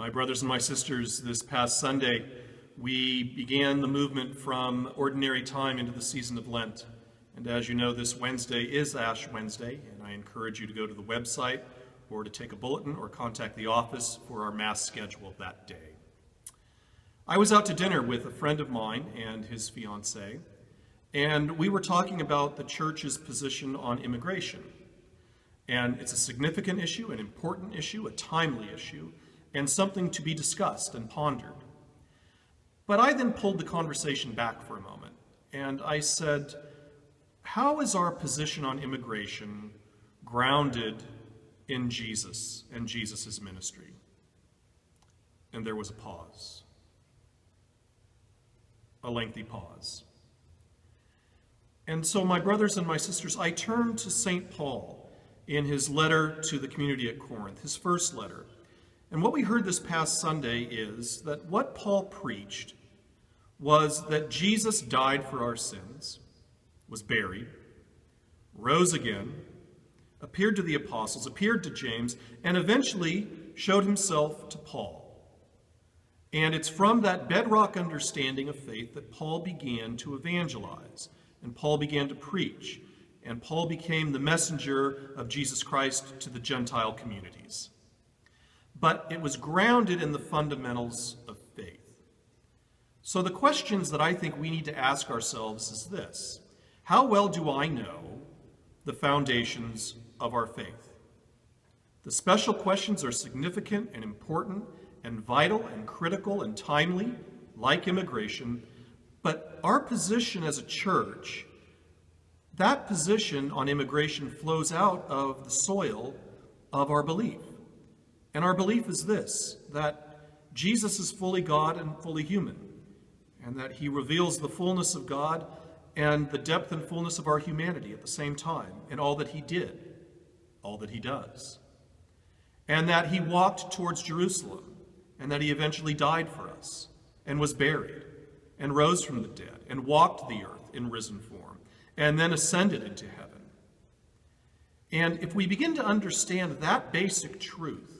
My brothers and my sisters, this past Sunday, we began the movement from ordinary time into the season of Lent. And as you know, this Wednesday is Ash Wednesday, and I encourage you to go to the website or to take a bulletin or contact the office for our Mass schedule that day. I was out to dinner with a friend of mine and his fiancée, and we were talking about the church's position on immigration. And it's a significant issue, an important issue, a timely issue, and something to be discussed and pondered. But I then pulled the conversation back for a moment, and I said, how is our position on immigration grounded in Jesus and Jesus' ministry? And there was a pause, a lengthy pause. And so, my brothers and my sisters, I turned to St. Paul in his letter to the community at Corinth, his first letter. And what we heard this past Sunday is that what Paul preached was that Jesus died for our sins, was buried, rose again, appeared to the apostles, appeared to James, and eventually showed himself to Paul. And it's from that bedrock understanding of faith that Paul began to evangelize, and Paul began to preach, and Paul became the messenger of Jesus Christ to the Gentile communities. But it was grounded in the fundamentals of faith. So the questions that I think we need to ask ourselves is this: how well do I know the foundations of our faith? The special questions are significant and important and vital and critical and timely, like immigration, but our position as a church, that position on immigration flows out of the soil of our belief. And our belief is this, that Jesus is fully God and fully human, and that he reveals the fullness of God and the depth and fullness of our humanity at the same time in all that he did, all that he does. And that he walked towards Jerusalem, and that he eventually died for us, and was buried, and rose from the dead, and walked the earth in risen form, and then ascended into heaven. And if we begin to understand that basic truth,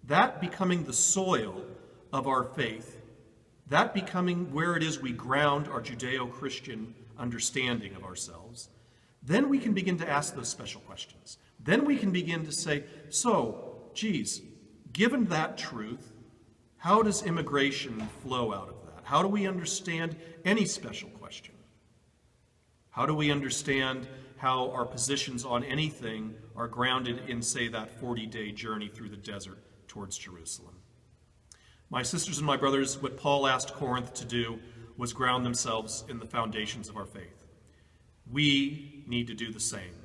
that becoming the soil of our faith, that becoming where it is we ground our Judeo-Christian understanding of ourselves, then we can begin to ask those special questions. Then we can begin to say, so, geez, given that truth, how does immigration flow out of that? How do we understand any special question? How do we understand how our positions on anything are grounded in, say, that 40-day journey through the desert towards Jerusalem? My sisters and my brothers, what Paul asked Corinth to do was ground themselves in the foundations of our faith. We need to do the same.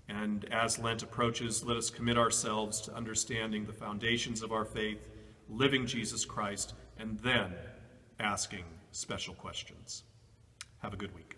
And as Lent approaches, let us commit ourselves to understanding the foundations of our faith, living Jesus Christ, and then asking special questions. Have a good week.